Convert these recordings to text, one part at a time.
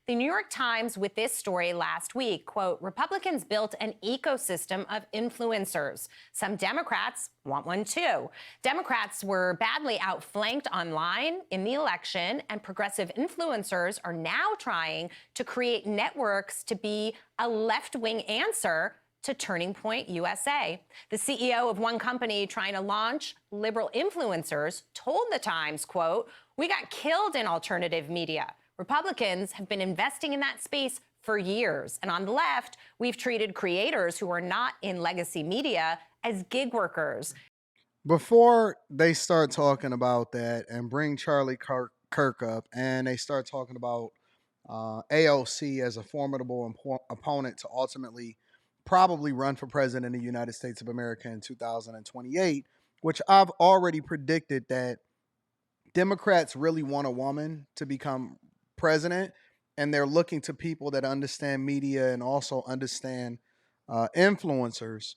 The New York Times with this story last week, quote, Republicans built an ecosystem of influencers. Some Democrats want one too. Democrats were badly outflanked online in the election, and progressive influencers are now trying to create networks to be a left-wing answer to Turning Point USA. The CEO of one company trying to launch liberal influencers told the Times, quote, we got killed in alternative media. Republicans have been investing in that space for years. And on the left, we've treated creators who are not in legacy media as gig workers. Before they start talking about that and bring Charlie Kirk up, and they start talking about AOC as a formidable opponent to ultimately probably run for president of the United States of America in 2028, which I've already predicted that Democrats really want a woman to become president, and they're looking to people that understand media and also understand influencers.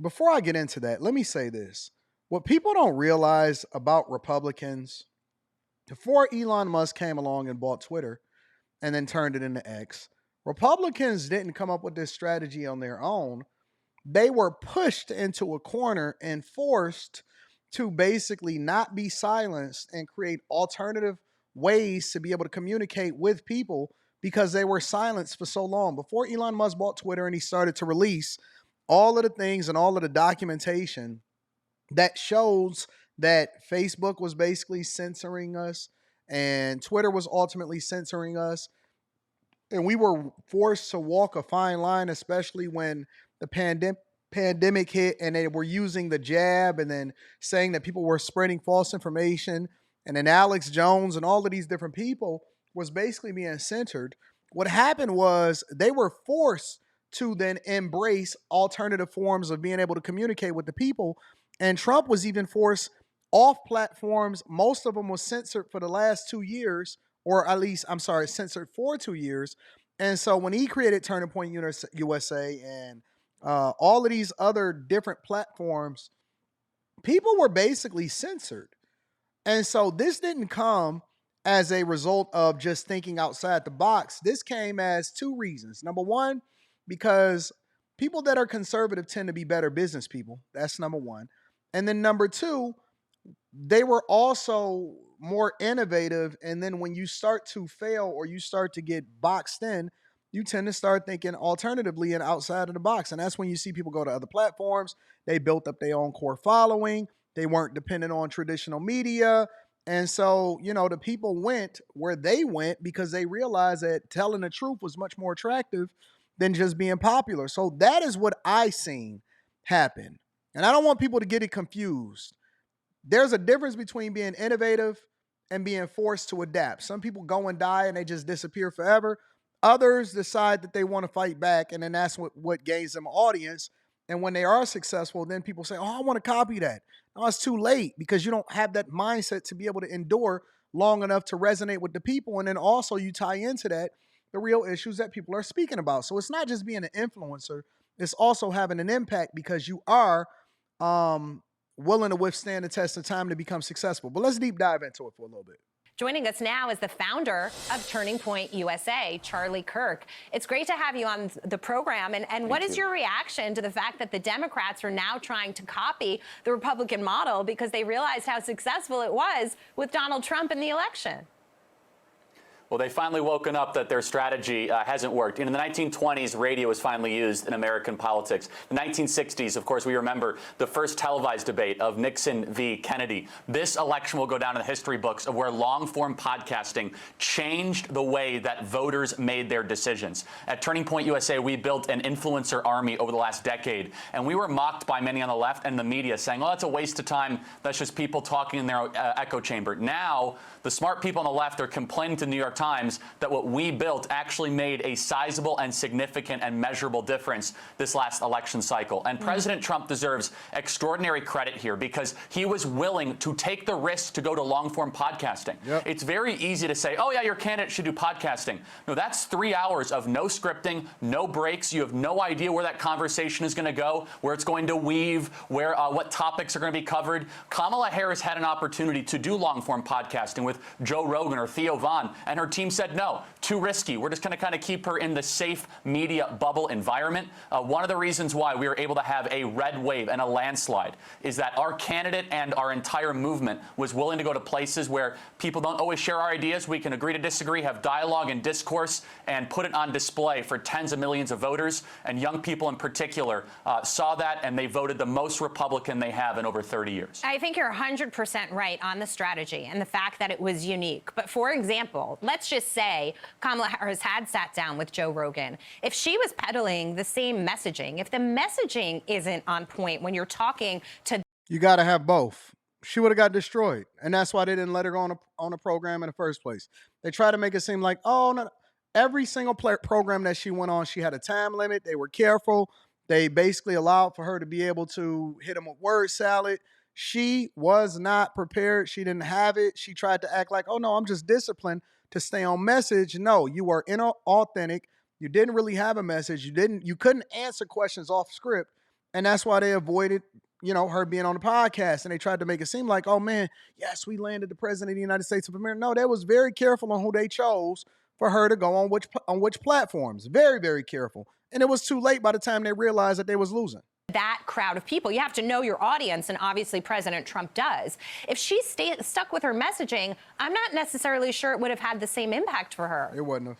Before I get into that, let me say this. What people don't realize about Republicans, before Elon Musk came along and bought Twitter and then turned it into X, Republicans didn't come up with this strategy on their own. They were pushed into a corner and forced to basically not be silenced and create alternative ways to be able to communicate with people because they were silenced for so long. Before Elon Musk bought Twitter and he started to release all of the things and all of the documentation that shows that Facebook was basically censoring us and Twitter was ultimately censoring us. And we were forced to walk a fine line, especially when the pandemic hit and they were using the jab and then saying that people were spreading false information. And then Alex Jones and all of these different people was basically being censored. What happened was they were forced to then embrace alternative forms of being able to communicate with the people. And Trump was even forced off platforms. Most of them was censored for the last 2 years, or at least, censored for 2 years. And so when he created Turning Point USA and all of these other different platforms, people were basically censored. And so this didn't come as a result of just thinking outside the box. This came as two reasons. Number one, because people that are conservative tend to be better business people. That's number one. And then number two, they were also more innovative. And then when you start to fail or you start to get boxed in, you tend to start thinking alternatively and outside of the box. And that's when you see people go to other platforms. They built up their own core following. They weren't dependent on traditional media. And so, the people went where they went because they realized that telling the truth was much more attractive than just being popular. So that is what I seen happen. And I don't want people to get it confused. There's a difference between being innovative and being forced to adapt. Some people go and die and they just disappear forever. Others decide that they want to fight back, and then that's what gains them an audience. And when they are successful, then people say, oh, I want to copy that. No, it's too late because you don't have that mindset to be able to endure long enough to resonate with the people. And then also you tie into that the real issues that people are speaking about. So it's not just being an influencer. It's also having an impact because you are willing to withstand the test of time to become successful. But let's deep dive into it for a little bit. Joining us now is the founder of Turning Point USA, Charlie Kirk. It's great to have you on the program. And what is your reaction to the fact that the Democrats are now trying to copy the Republican model because they realized how successful it was with Donald Trump in the election? Well, they finally woken up that their strategy hasn't worked. In the 1920s, radio was finally used in American politics. The 1960s, of course, we remember the first televised debate of Nixon v. Kennedy. This election will go down in the history books of where long-form podcasting changed the way that voters made their decisions. At Turning Point USA, we built an influencer army over the last decade, and we were mocked by many on the left and the media saying, oh, that's a waste of time. That's just people talking in their echo chamber. Now, the smart people on the left are complaining to the New York Times that what we built actually made a sizable and significant and measurable difference this last election cycle. And President Trump deserves extraordinary credit here because he was willing to take the risk to go to long-form podcasting. Yep. It's very easy to say, oh, yeah, your candidate should do podcasting. No, that's 3 hours of no scripting, no breaks. You have no idea where that conversation is going to go, where it's going to weave, where what topics are going to be covered. Kamala Harris had an opportunity to do long-form podcasting with Joe Rogan or Theo Vaughn, and her team said, no, too risky. We're just going to kind of keep her in the safe media bubble environment. One of the reasons why we were able to have a red wave and a landslide is that our candidate and our entire movement was willing to go to places where people don't always share our ideas. We can agree to disagree, have dialogue and discourse, and put it on display for tens of millions of voters. And young people in particular saw that, and they voted the most Republican they have in over 30 years. I think you're 100% right on the strategy and the fact that it was unique. But for example, let's just say Kamala Harris had sat down with Joe Rogan. If she was peddling the same messaging, if the messaging isn't on point when you're talking to... You got to have both. She would have got destroyed. And that's why they didn't let her go on a program in the first place. They tried to make it seem like, oh, no. Every single program that she went on, she had a time limit. They were careful. They basically allowed for her to be able to hit them with word salad. She was not prepared. She didn't have it. She tried to act like, oh, no, I'm just disciplined to stay on message. No, you were inauthentic. You didn't really have a message. You couldn't answer questions off script. And that's why they avoided, her being on the podcast. And they tried to make it seem like, oh, man, yes, we landed the president of the United States of America. No, they was very careful on who they chose for her to go on which platforms. Very, very careful. And it was too late by the time they realized that they was losing. That crowd of people. You have to know your audience, and obviously President Trump does. If she stuck with her messaging, I'm not necessarily sure it would have had the same impact for her. It wouldn't have.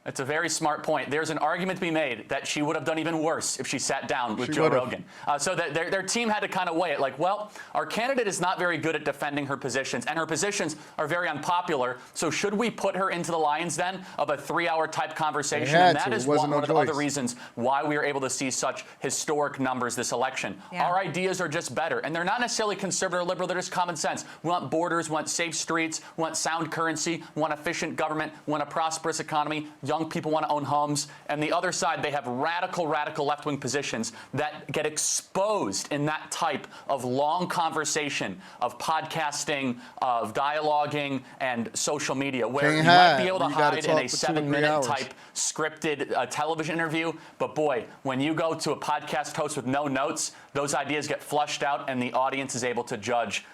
That's a very smart point. There's an argument to be made that she would have done even worse if she sat down with Joe Rogan. So that their team had to kind of weigh it like, well, our candidate is not very good at defending her positions, and her positions are very unpopular. So should we put her into the lion's den of a 3-hour type conversation? And that is one of the other reasons why we are able to see such historic numbers this election. Yeah. Our ideas are just better, and they're not necessarily conservative or liberal. They're just common sense. We want borders, we want safe streets, we want sound currency, we want efficient government, we want a prosperous economy. Young people want to own homes. And the other side, they have radical left-wing positions that get exposed in that type of long conversation, of podcasting, of dialoguing, and social media, where you might be able to hide in a 7-minute type scripted television interview. But boy, when you go to a podcast host with no notes, those ideas get flushed out, and the audience is able to judge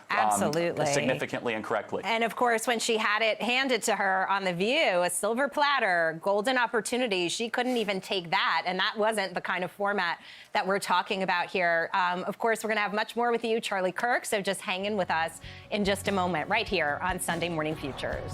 significantly and correctly. And of course, when she had it handed to her on The View, a silver platter, golden opportunity, she couldn't even take that. And that wasn't the kind of format that we're talking about here. Of course, we're going to have much more with you, Charlie Kirk. So just hang in with us in just a moment, right here on Sunday Morning Futures.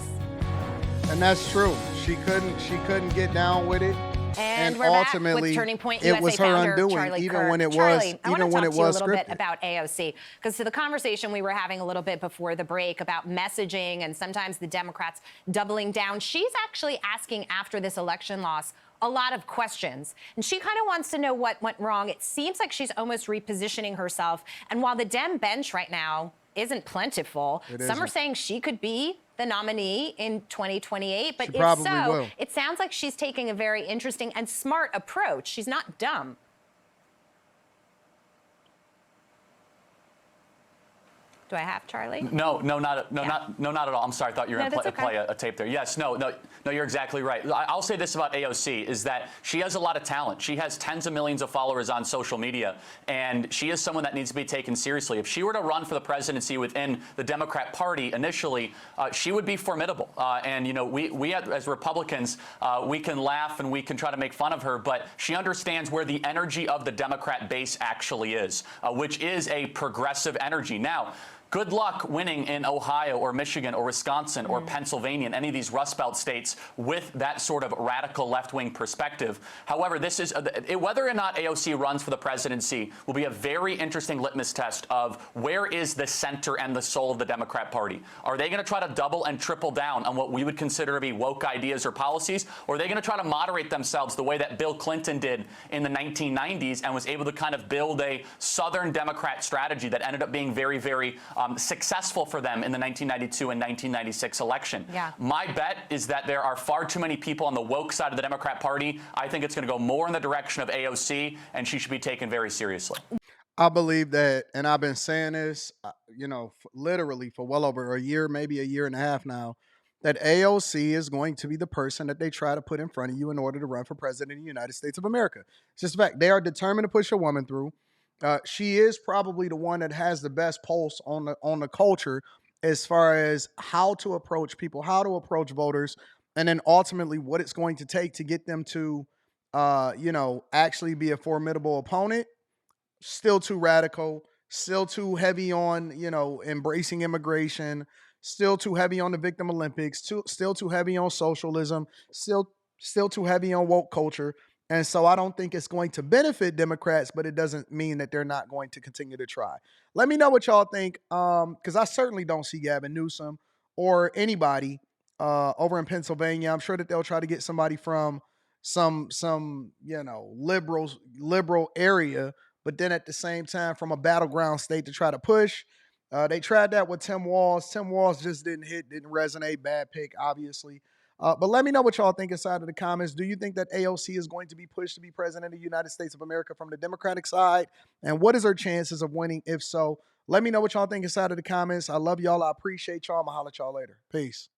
And that's true. She couldn't get down with it. And we're ultimately, back with Turning Point it USA was her founder, undoing, Charlie even Kirk. when it Charlie, was, even when it was I want to talk to you a little bit scripted. about AOC, because to the conversation we were having a little bit before the break about messaging and sometimes the Democrats doubling down, she's actually asking after this election loss a lot of questions. And she kind of wants to know what went wrong. It seems like she's almost repositioning herself. And while the Dem bench right now isn't plentiful, some are saying she could be the nominee in 2028. But if so, it sounds like she's taking a very interesting and smart approach. She's not dumb. Do I have Charlie? No, not at all. I'm sorry. I thought you were going to play a tape there. Yes, no, you're exactly right. I'll say this about AOC is that she has a lot of talent. She has tens of millions of followers on social media, and she is someone that needs to be taken seriously. If she were to run for the presidency within the Democrat Party initially, she would be formidable. And we as Republicans, we can laugh and we can try to make fun of her, but she understands where the energy of the Democrat base actually is, which is a progressive energy. Now, good luck winning in Ohio or Michigan or Wisconsin or Pennsylvania and any of these Rust Belt states with that sort of radical left-wing perspective. However, this is whether or not AOC runs for the presidency will be a very interesting litmus test of where is the center and the soul of the Democrat Party. Are they going to try to double and triple down on what we would consider to be woke ideas or policies, or are they going to try to moderate themselves the way that Bill Clinton did in the 1990s and was able to kind of build a Southern Democrat strategy that ended up being very, very successful for them in the 1992 and 1996 election. Yeah. My bet is that there are far too many people on the woke side of the Democrat Party. I think it's going to go more in the direction of AOC, and she should be taken very seriously. I believe that, and I've been saying this, literally for well over a year, maybe a year and a half now, that AOC is going to be the person that they try to put in front of you in order to run for president of the United States of America. It's just a fact. They are determined to push a woman through. She is probably the one that has the best pulse on the culture as far as how to approach people, how to approach voters, and then ultimately what it's going to take to get them to, actually be a formidable opponent. Still too radical, still too heavy on, embracing immigration, still too heavy on the victim Olympics, still too heavy on socialism, still too heavy on woke culture. And so I don't think it's going to benefit Democrats, but it doesn't mean that they're not going to continue to try. Let me know what y'all think, because I certainly don't see Gavin Newsom or anybody over in Pennsylvania. I'm sure that they'll try to get somebody from some liberal area, but then at the same time from a battleground state to try to push. They tried that with Tim Walz. Tim Walz just didn't resonate. Bad pick, obviously. But let me know what y'all think inside of the comments. Do you think that AOC is going to be pushed to be president of the United States of America from the Democratic side? And what is her chances of winning if so? Let me know what y'all think inside of the comments. I love y'all. I appreciate y'all. I'm going to holler at y'all later. Peace.